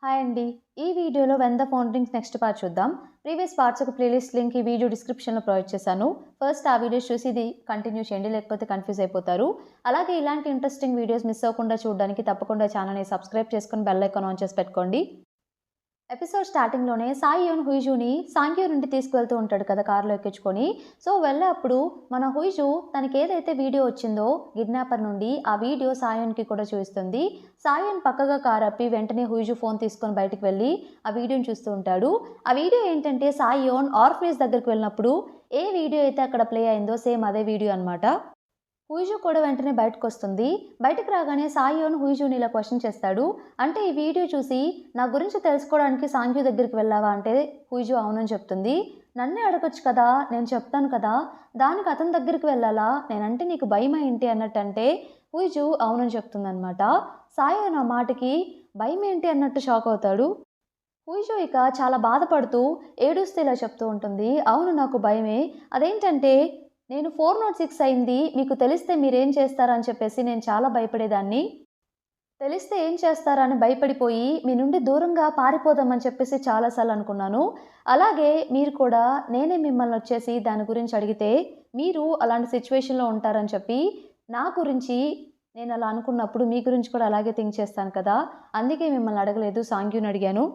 Hi అండి. ఈ వీడియోలో 'when the phone rings' next part చూద్దాం. ప్రీవియస్ పార్ట్స్ ఒక ప్లేలిస్ట్ లింక్ ఈ వీడియో డిస్క్రిప్షన్‌లో ప్రొవైడ్ చేశాను. ఫస్ట్ ఆ వీడియోస్ చూసి ఇది కంటిన్యూ చేయండి, లేకపోతే కన్‌ఫ్యూజ్ అయిపోతారు. అలాగే ఇలాంటి ఇంట్రెస్టింగ్ వీడియోస్ మిస్ అవ్వకుండా చూడడానికి తప్పకుండా ఛానల్‌ని సబ్స్క్రైబ్ చేసుకొని బెల్ ఐకాన్ ఆన్ చేసి పెట్టుకోండి. ఎపిసోడ్ స్టార్టింగ్‌లోనే సాయియోన్ హుయిజుని సాంగ్యూ నుండి తీసుకువెళ్తూ ఉంటాడు కదా కార్‌లో ఎక్కించుకొని. సో వెళ్ళేప్పుడు మన హుయిజు తనకి ఏదైతే వీడియో వచ్చిందో కిడ్నాపర్ నుండి, ఆ వీడియో సాయియోన్‌కి కూడా చూపిస్తుంది. సాయియోన్ పక్కగా కారు ఆపి వెంటనే హుయిజు ఫోన్ తీసుకొని బయటికి వెళ్ళి ఆ వీడియోని చూస్తూ ఉంటాడు. ఆ వీడియో ఏంటంటే సాయియోన్ ఆర్ఫనేజ్ దగ్గరికి వెళ్ళినప్పుడు ఏ వీడియో అయితే అక్కడ ప్లే అయిందో సేమ్ అదే వీడియో అనమాట. హుయిజు కూడా వెంటనే బయటకొస్తుంది. బయటకు రాగానే సాయియోన్ హుయిజుని ఇలా క్వశ్చన్ చేస్తాడు. అంటే ఈ వీడియో చూసి నా గురించి తెలుసుకోవడానికి సాంగ్యూ దగ్గరికి వెళ్ళావా అంటే హుయిజు అవునని చెప్తుంది. నన్నే అడగొచ్చు కదా, నేను చెప్తాను కదా, దానికి అతని దగ్గరికి వెళ్ళాలా, నేనంటే నీకు భయమా ఏంటి అన్నట్టంటే హుయిజు అవునని చెప్తుందనమాట. సాయియోన్ ఆ మాటకి భయం ఏంటి అన్నట్టు షాక్ అవుతాడు. హుయిజు ఇక చాలా బాధపడుతూ ఏడుస్తూ ఇలా చెప్తూ ఉంటుంది. అవును నాకు భయమే. అదేంటంటే నేను 406 అయింది మీకు తెలిస్తే మీరేం చేస్తారా అని చెప్పేసి నేను చాలా భయపడేదాన్ని. తెలిస్తే ఏం చేస్తారా అని భయపడిపోయి మీ నుండి దూరంగా పారిపోదామని చెప్పేసి చాలా సార్లు అనుకున్నాను. అలాగే మీరు కూడా నేనే మిమ్మల్ని వచ్చేసి దాని గురించి అడిగితే మీరు అలాంటి సిచ్యువేషన్‌లో ఉంటారని చెప్పి నా గురించి నేను అలా అనుకున్నప్పుడు మీ గురించి కూడా అలాగే థింక్ చేస్తాను కదా! అందుకే మిమ్మల్ని అడగలేదు, సాంగ్యూని అడిగాను.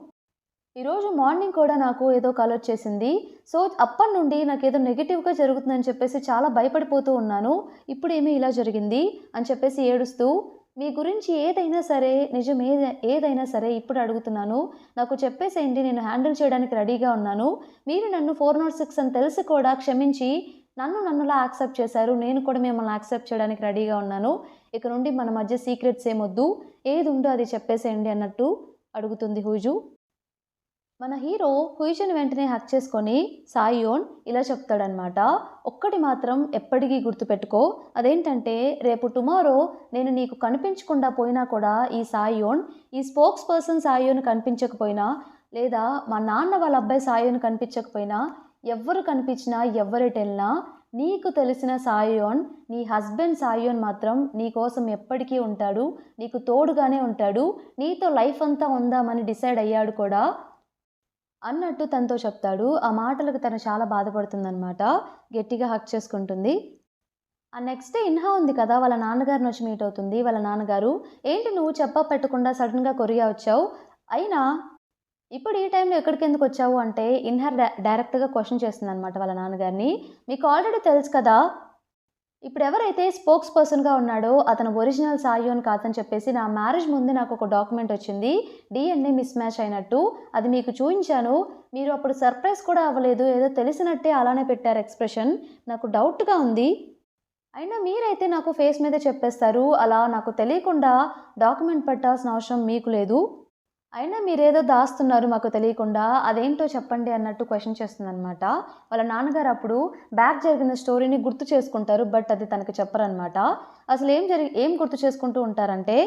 ఈరోజు మార్నింగ్ కూడా నాకు ఏదో కలొచ్చేసింది. సో, అప్పటినుండి నాకేదో నెగెటివ్‌గా జరుగుతుందని చెప్పేసి చాలా భయపడిపోతూ ఉన్నాను. ఇప్పుడేమో ఇలా జరిగింది అని చెప్పేసి ఏడుస్తూ, మీ గురించి ఏదైనా సరే, నిజం ఏదైనా సరే ఇప్పుడు అడుగుతున్నాను. నాకు చెప్పేసేయండి, నేను హ్యాండిల్ చేయడానికి రెడీగా ఉన్నాను. మీరు నన్ను 406 అని తెలిసి కూడా క్షమించి నన్నులా యాక్సెప్ట్ చేశారు. నేను కూడా మిమ్మల్ని యాక్సెప్ట్ చేయడానికి రెడీగా ఉన్నాను. ఇక నుండి మన మధ్య సీక్రెట్స్ ఏమొద్దు. ఏదుందో అది చెప్పేసేయండి అన్నట్టు అడుగుతుంది హుజు. మన హీరో హుయిజుని వెంటనే హక్ చేసుకొని సాయియోన్ ఇలా చెప్తాడనమాట. ఒక్కటి మాత్రం ఎప్పటికీ గుర్తుపెట్టుకో, అదేంటంటే రేపు టుమారో నేను నీకు కనిపించకుండా పోయినా కూడా ఈ సాయియోన్, ఈ స్పోక్స్ పర్సన్ సాయియోన్ కనిపించకపోయినా, లేదా మా నాన్న వాళ్ళ అబ్బాయి సాయియోన్ కనిపించకపోయినా, ఎవ్వరు కనిపించినా ఎవ్వరెటెళ్ళినా నీకు తెలిసిన సాయియోన్, నీ హస్బెండ్ సాయియోన్ మాత్రం నీ కోసం ఎప్పటికీ ఉంటాడు, నీకు తోడుగానే ఉంటాడు, నీతో లైఫ్ అంతా ఉందామని డిసైడ్ అయ్యాడు కూడా అన్నట్టు తనతో చెప్తాడు. ఆ మాటలకు తను చాలా బాధపడుతుందనమాట. గట్టిగా హగ్ చేసుకుంటుంది. ఆ నెక్స్ట్ డే ఇన్హా ఉంది కదా, వాళ్ళ నాన్నగారిని వచ్చి మీట్ అవుతుంది. వాళ్ళ నాన్నగారు, ఏంటి నువ్వు చెప్పా పెట్టకుండా సడన్‌గా కొరియా వచ్చావు? అయినా ఇప్పుడు ఈ టైంలో ఎక్కడికెందుకు వచ్చావు అంటే ఇన్హా డైరెక్ట్‌గా క్వెషన్ చేస్తుందనమాట వాళ్ళ నాన్నగారిని. మీకు ఆల్రెడీ తెలుసు కదా, ఇప్పుడెవరైతే స్పోక్స్ పర్సన్‌గా ఉన్నాడో అతను ఒరిజినల్ సాయియోన్ కాదని చెప్పేసి నా మ్యారేజ్ ముందే నాకొక డాక్యుమెంట్ వచ్చింది. డీఎన్ఏ మిస్ మ్యాచ్ అయినట్టు. అది మీకు చూయించాను. మీరు అప్పుడు సర్ప్రైజ్ కూడా అవ్వలేదు. ఏదో తెలిసినట్టే అలానే పెట్టారు ఎక్స్‌ప్రెషన్. నాకు డౌట్‌గా ఉంది. అయినా మీరైతే నాకు ఫేస్ మీదే చెప్పేస్తారు. అలా నాకు తెలియకుండా డాక్యుమెంట్ పెట్టాల్సిన అవసరం మీకు లేదు. అయినా మీరేదో దాస్తున్నారు మాకు తెలియకుండా. అదేంటో చెప్పండి అన్నట్టు క్వెషన్ చేస్తుందనమాట. వాళ్ళ నాన్నగారు అప్పుడు బ్యాక్ జరిగిన స్టోరీని గుర్తు చేసుకుంటారు. బట్ అది తనకి చెప్పరనమాట. అసలు ఏం గుర్తు చేసుకుంటూ ఉంటారంటే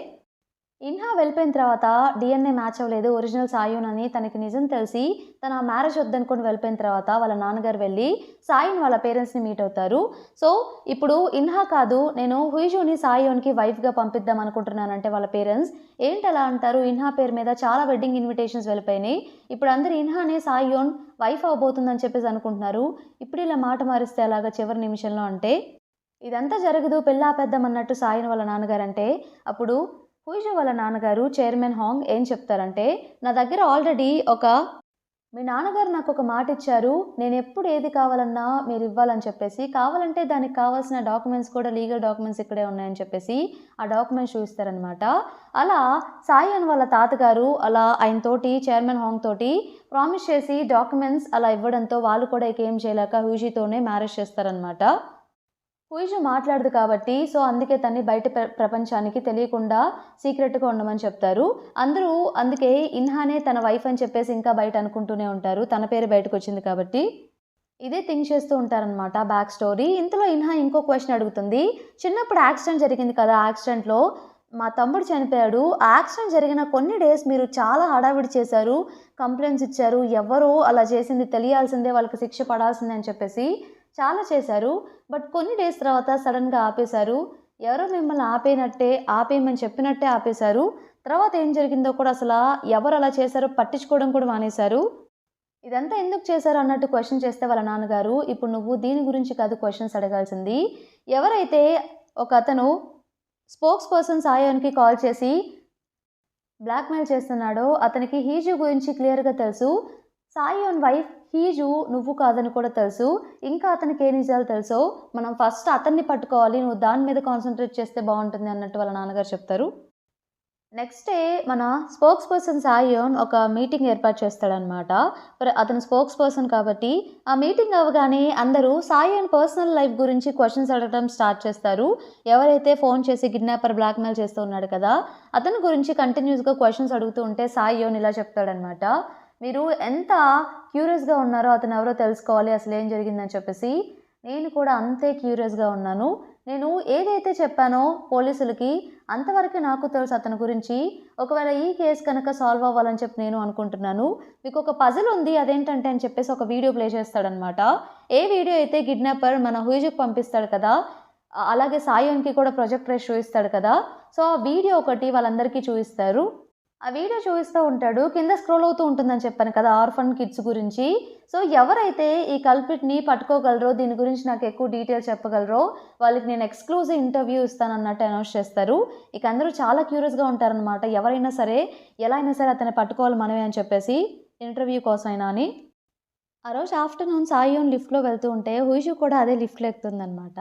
ఇన్హా వెళ్ళిపోయిన తర్వాత డీఎన్ఏ మ్యాచ్ అవ్వలేదు, ఒరిజినల్ సాయిన్ అని తనకి నిజం తెలిసి తన మ్యారేజ్ వద్దనుకొని వెళ్ళిపోయిన తర్వాత వాళ్ళ నాన్నగారు వెళ్ళి సాయిన్ వాళ్ళ పేరెంట్స్ని మీట్ అవుతారు. సో ఇప్పుడు ఇన్హా కాదు, నేను హుయిజుని సాయియోన్కి వైఫ్గా పంపిద్దాం అనుకుంటున్నానంటే వాళ్ళ పేరెంట్స్ ఏంటి అలా అంటారు, ఇన్హా పేరు మీద చాలా వెడ్డింగ్ ఇన్విటేషన్స్ వెళ్ళిపోయినాయి, ఇప్పుడు అందరు ఇన్హానే సాయియోన్ వైఫ్ అవబోతుందని చెప్పేసి అనుకుంటున్నారు, ఇప్పుడు ఇలా మాట మారిస్తే అలాగా చివరి నిమిషంలో అంటే ఇదంతా జరగదు, పెళ్ళాపేద్దాం అన్నట్టు సాయిన్ వాళ్ళ నాన్నగారు అంటే అప్పుడు హుయిజు వాళ్ళ నాన్నగారు చైర్మన్ హాంగ్ ఏం చెప్తారంటే, నా దగ్గర ఆల్రెడీ మీ నాన్నగారు నాకు ఒక మాట ఇచ్చారు, నేను ఎప్పుడు ఏది కావాలన్నా మీరు ఇవ్వాలని చెప్పేసి, కావాలంటే దానికి కావాల్సిన డాక్యుమెంట్స్ కూడా లీగల్ డాక్యుమెంట్స్ ఇక్కడే ఉన్నాయని చెప్పేసి ఆ డాక్యుమెంట్స్ చూపిస్తారనమాట. అలా సాయిన్ వాళ్ళ తాతగారు అలా ఆయన తోటి చైర్మన్ హాంగ్ తోటి ప్రామిస్ చేసి డాక్యుమెంట్స్ అలా ఇవ్వడంతో వాళ్ళు కూడా ఇక ఏం చేయలేక హుయిజుతోనే మ్యారేజ్ చేస్తారనమాట. హుయిజు మాట్లాడదు కాబట్టి సో అందుకే తన్ని బయట ప్రపంచానికి తెలియకుండా సీక్రెట్‌గా ఉండమని చెప్తారు. అందరూ అందుకే ఇన్హానే తన వైఫ్ అని చెప్పేసి ఇంకా బయట అనుకుంటూనే ఉంటారు. తన పేరు బయటకొచ్చింది కాబట్టి. ఇదే థింక్ చేస్తూ ఉంటారనమాట బ్యాక్ స్టోరీ. ఇంతలో ఇన్హా ఇంకో క్వెషన్ అడుగుతుంది. చిన్నప్పుడు యాక్సిడెంట్ జరిగింది కదా, యాక్సిడెంట్‌లో మా తమ్ముడు చనిపోయాడు. ఆ యాక్సిడెంట్ జరిగిన కొన్ని డేస్ మీరు చాలా హడావిడి చేశారు. కంప్లెయింట్స్ ఇచ్చారు. ఎవరో అలా చేసింది తెలియాల్సిందే, వాళ్ళకి శిక్ష పడాల్సిందే అని చెప్పేసి చాలా చేశారు. బట్ కొన్ని డేస్ తర్వాత సడన్‌గా ఆపేశారు. ఎవరో మిమ్మల్ని ఆపేయనట్టే ఆపేయమని చెప్పినట్టే ఆపేశారు. తర్వాత ఏం జరిగిందో కూడా అసలు ఎవరు అలా చేశారో పట్టించుకోవడం కూడా మానేశారు. ఇదంతా ఎందుకు చేశారు అన్నట్టు క్వశ్చన్ చేస్తే వాళ్ళ నాన్నగారు, ఇప్పుడు నువ్వు దీని గురించి కాదు క్వశ్చన్స్ అడగాల్సింది. ఎవరైతే ఒక అతను స్పోక్స్ పర్సన్ సాయోన్కి కాల్ చేసి బ్లాక్మెయిల్ చేస్తున్నాడో అతనికి హీజు గురించి క్లియర్గా తెలుసు. సాయోన్ వైఫ్ హీజు నువ్వు కాదని కూడా తెలుసు. ఇంకా అతనికి ఏ నిజాలు తెలుసో మనం ఫస్ట్ అతన్ని పట్టుకోవాలి, నువ్వు దాని మీద కాన్సన్ట్రేట్ చేస్తే బాగుంటుంది అన్నట్టు వాళ్ళ నాన్నగారు చెప్తారు. నెక్స్ట్ డే మన స్పోక్స్ పర్సన్ సాయోన్ ఒక మీటింగ్ ఏర్పాటు చేస్తాడనమాట. అతను స్పోక్స్ పర్సన్ కాబట్టి ఆ మీటింగ్ అవ్వగానే అందరూ సాయోన్ పర్సనల్ లైఫ్ గురించి క్వశ్చన్స్ అడగడం స్టార్ట్ చేస్తారు. ఎవరైతే ఫోన్ చేసి కిడ్నాపర్ బ్లాక్మెయిల్ చేస్తూ ఉన్నాడు కదా అతని గురించి కంటిన్యూస్గా క్వశ్చన్స్ అడుగుతూ ఉంటే సాయోన్ ఇలా చెప్తాడనమాట, మీరు ఎంత క్యూరియస్గా ఉన్నారో అతను ఎవరో తెలుసుకోవాలి, అసలు ఏం జరిగిందని చెప్పేసి. నేను కూడా అంతే క్యూరియస్గా ఉన్నాను. నేను ఏదైతే చెప్పానో పోలీసులకి అంతవరకు నాకు తెలుసు అతని గురించి. ఒకవేళ ఈ కేసు కనుక సాల్వ్ అవ్వాలని చెప్పి నేను అనుకుంటున్నాను. మీకు ఒక పజిల్ ఉంది, అదేంటంటే అని చెప్పేసి ఒక వీడియో ప్లే చేస్తాడనమాట. ఏ వీడియో అయితే కిడ్నాపర్ మన హుయిజుకి పంపిస్తాడు కదా, అలాగే సాయోన్కి కూడా ప్రొజెక్టర్ చూపిస్తాడు కదా, సో ఆ వీడియో ఒకటి వాళ్ళందరికీ చూపిస్తారు. ఆ వీడియో చూపిస్తూ ఉంటాడు, కింద స్క్రోల్ అవుతూ ఉంటుందని చెప్పాను కదా ఆర్ఫన్ కిడ్స్ గురించి. సో ఎవరైతే ఈ కల్పిట్ని పట్టుకోగలరో, దీని గురించి నాకు ఎక్కువ డీటెయిల్స్ చెప్పగలరో వాళ్ళకి నేను ఎక్స్క్లూజివ్ ఇంటర్వ్యూ ఇస్తాను అన్నట్టు అనౌన్స్ చేస్తారు. ఇక అందరూ చాలా క్యూరియస్గా ఉంటారనమాట, ఎవరైనా సరే ఎలా అయినా సరే అతన్ని పట్టుకోవాలి మనమే అని చెప్పేసి, ఇంటర్వ్యూ కోసమైనా అని. ఆ రోజు ఆఫ్టర్నూన్ సాయోన్ లిఫ్ట్లో వెళ్తూ ఉంటే హుయిజు కూడా అదే లిఫ్ట్లో ఎక్కుతుందనమాట.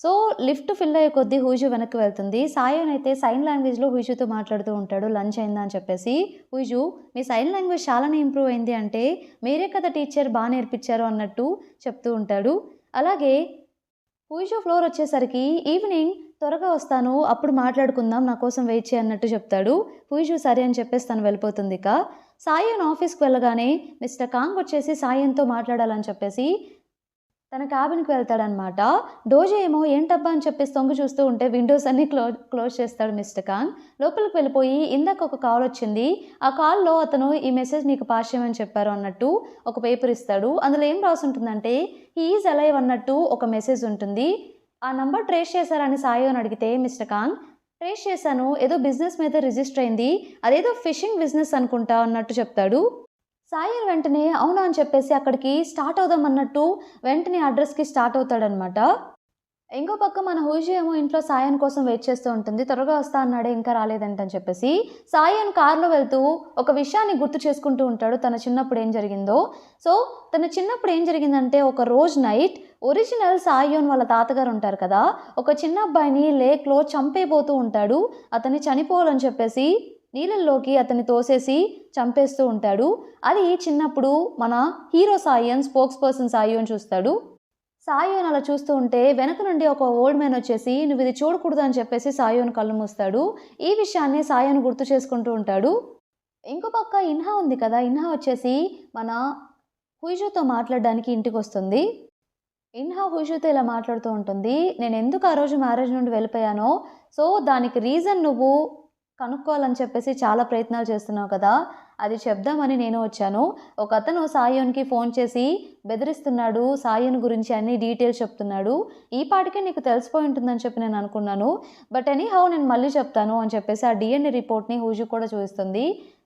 సో లిఫ్ట్ ఫిల్ అయ్యే కొద్దీ హుయిజు వెనక్కి వెళ్తుంది. సాయోన్ అయితే సైన్ లాంగ్వేజ్లో హుయిజుతో మాట్లాడుతూ ఉంటాడు, లంచ్ అయిందా అని చెప్పేసి. హుయిజు, మీ సైన్ లాంగ్వేజ్ చాలానే ఇంప్రూవ్ అయింది అంటే మీరే కదా టీచర్ బాగా నేర్పించారు అన్నట్టు చెప్తూ ఉంటాడు. అలాగే హుయిజు ఫ్లోర్ వచ్చేసరికి ఈవినింగ్ త్వరగా వస్తాను, అప్పుడు మాట్లాడుకుందాం, నా కోసం వెయిట్ చేయి అన్నట్టు చెప్తాడు. హుయిజు సరే అని చెప్పేసి తను వెళ్ళిపోతుంది. ఇక సాయోన్ ఆఫీస్కి వెళ్ళగానే మిస్టర్ కాంగ్ వచ్చేసి సాయోన్తో మాట్లాడాలని చెప్పేసి తన క్యాబిన్కి వెళ్తాడనమాట. డోజే ఏమో ఏంటబ్బా అని చెప్పేసి తొంగి చూస్తూ ఉంటే విండోస్ అన్నీ క్లోజ్ చేస్తాడు మిస్టర్ కాంగ్. లోపలికి వెళ్ళిపోయి ఇందాక ఒక కాల్ వచ్చింది, ఆ కాల్లో అతను ఈ మెసేజ్ నీకు పాస్ చేయమని చెప్పారు అన్నట్టు ఒక పేపర్ ఇస్తాడు. అందులో ఏం రాసి ఉంటుందంటే హీ ఈజ్ అలైవ్ అన్నట్టు ఒక మెసేజ్ ఉంటుంది. ఆ నంబర్ ట్రేస్ చేశారని సాయోన్ అడిగితే మిస్టర్ కాంగ్ ట్రేస్ చేశాను, ఏదో బిజినెస్ మీద రిజిస్టర్ అయింది, అదేదో ఫిషింగ్ బిజినెస్ అనుకుంటా అన్నట్టు చెప్తాడు. సాయోన్ వెంటనే అవునా అని చెప్పేసి అక్కడికి స్టార్ట్ అవుదాం అన్నట్టు వెంటనే అడ్రస్కి స్టార్ట్ అవుతాడనమాట. ఇంకో పక్క మన హుయిజు ఏమో ఇంట్లో సాయోన్ కోసం వెయిట్ చేస్తూ ఉంటుంది. త్వరగా వస్తా అన్నాడే ఇంకా రాలేదంటని చెప్పేసి. సాయోన్ కార్లో వెళ్తూ ఒక విషయాన్ని గుర్తు చేసుకుంటూ ఉంటాడు, తన చిన్నప్పుడు ఏం జరిగిందో. సో తన చిన్నప్పుడు ఏం జరిగిందంటే ఒక రోజు నైట్ ఒరిజినల్ సాయోన్ వాళ్ళ తాతగారు ఉంటారు కదా, ఒక చిన్న అబ్బాయిని లేక్లో చంపేపోతూ ఉంటాడు. అతన్ని చనిపోవాలని చెప్పేసి నీళ్ళల్లోకి అతన్ని తోసేసి చంపేస్తూ ఉంటాడు. అది చిన్నప్పుడు మన హీరో సాయోన్ స్పోక్స్ పర్సన్ సాయోన్ చూస్తాడు. సాయోన్ అలా చూస్తూ ఉంటే వెనక నుండి ఒక ఓల్డ్ మ్యాన్ వచ్చేసి నువ్వు ఇది చూడకూడదు అని చెప్పేసి సాయోన్ కళ్ళు మూస్తాడు. ఈ విషయాన్ని సాయోన్ గుర్తు చేసుకుంటూ ఉంటాడు. ఇంకో పక్క ఇన్హా ఉంది కదా, ఇన్హా వచ్చేసి మన హుయిజుతో మాట్లాడడానికి ఇంటికి వస్తుంది. ఇన్హా హుయిజుతో ఇలా మాట్లాడుతూ ఉంటుంది, నేను ఎందుకు ఆ రోజు మ్యారేజ్ నుండి వెళ్ళిపోయానో, సో దానికి రీజన్ నువ్వు కనుక్కోవాలని చెప్పేసి చాలా ప్రయత్నాలు చేస్తున్నావు కదా, అది చెప్దామని నేను వచ్చాను. ఒక అతను సాయోన్కి ఫోన్ చేసి బెదిరిస్తున్నాడు, సాయోన్ గురించి అన్ని డీటెయిల్స్ చెప్తున్నాడు, ఈ పాటికే నీకు తెలిసిపోయి ఉంటుందని చెప్పి నేను అనుకున్నాను, బట్ ఎనీహౌ నేను మళ్ళీ చెప్తాను అని చెప్పేసి ఆ డిఎన్ఏ రిపోర్ట్ని హుయిజు కూడా చూపిస్తుంది.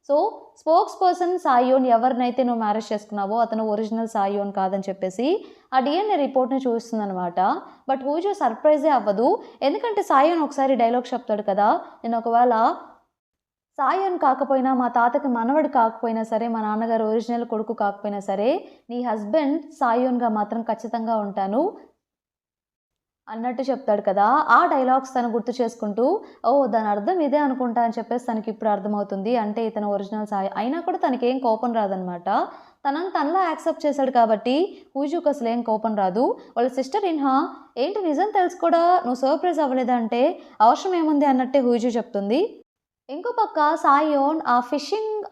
సో స్పోక్స్ పర్సన్ సాయోన్ ఎవరినైతే నువ్వు మ్యారేజ్ చేసుకున్నావో అతను ఒరిజినల్ సాయోన్ కాదని చెప్పేసి ఆ డిఎన్ఏ రిపోర్ట్ని చూస్తుంది అనమాట. బట్ హుయిజు సర్ప్రైజే అవ్వదు, ఎందుకంటే సాయోన్ ఒకసారి డైలాగ్ చెప్తాడు కదా, నేను ఒకవేళ సాయోన్ కాకపోయినా మా తాతకి మనవడు కాకపోయినా సరే, మా నాన్నగారు ఒరిజినల్ కొడుకు కాకపోయినా సరే, నీ హస్బెండ్ సాయోన్గా మాత్రం ఖచ్చితంగా ఉంటాను అన్నట్టు చెప్తాడు కదా. ఆ డైలాగ్స్ తను గుర్తు చేసుకుంటూ ఓ దాని అర్థం ఇదే అనుకుంటా అని చెప్పేసి తనకి ఇప్పుడు అర్థమవుతుంది, అంటే ఇతను ఒరిజినల్ సాయి అయినా కూడా తనకేం కోపం రాదనమాట. తనని తనలా యాక్సెప్ట్ చేశాడు కాబట్టి హుయిజుకి అసలు ఏం కోపం రాదు. వాళ్ళ సిస్టర్ ఇన్హా ఏంటి నిజం తెలుసు కూడా నువ్వు సర్ప్రైజ్ అవ్వలేదా అంటే అవసరం ఏముంది అన్నట్టే హుయిజు చెప్తుంది. ఇంకో పక్క సాయోన్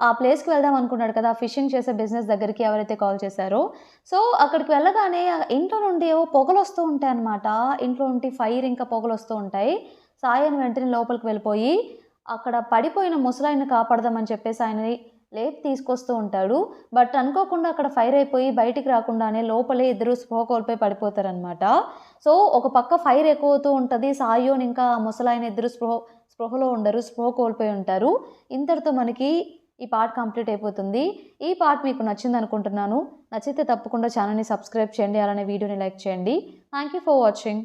ఆ ప్లేస్కి వెళ్దాం అనుకున్నాడు కదా, ఫిషింగ్ చేసే బిజినెస్ దగ్గరికి ఎవరైతే కాల్ చేశారో. సో అక్కడికి వెళ్ళగానే ఇంట్లో నుండి ఏవో పొగలు వస్తూ ఉంటాయి అనమాట, ఇంట్లో నుండి ఫైర్ ఇంకా పొగలు వస్తూ ఉంటాయి. సాయోన్ వెంటనే లోపలికి వెళ్ళిపోయి అక్కడ పడిపోయిన ముసలాయిని కాపాడదామని చెప్పేసి ఆయనని లేపి తీసుకొస్తూ ఉంటాడు. బట్ అనుకోకుండా అక్కడ ఫైర్ అయిపోయి బయటికి రాకుండానే లోపలే ఇద్దరు స్పృహ కోల్పోయి పడిపోతారనమాట. సో ఒక పక్క ఫైర్ ఎక్కువవుతూ ఉంటుంది. సాయోన్ ఇంకా ముసలాయన ఇద్దరు స్పృహలో ఉండరు, స్పృహ కోల్పోయి ఉంటారు. ఇంతటితో మనకి ఈ పార్ట్ కంప్లీట్ అయిపోతుంది. ఈ పార్ట్ మీకు నచ్చింది అనుకుంటున్నాను. నచ్చితే తప్పకుండా ఛానల్ని సబ్స్క్రైబ్ చేయండి, అలానే వీడియోని లైక్ చేయండి. Thank you for watching.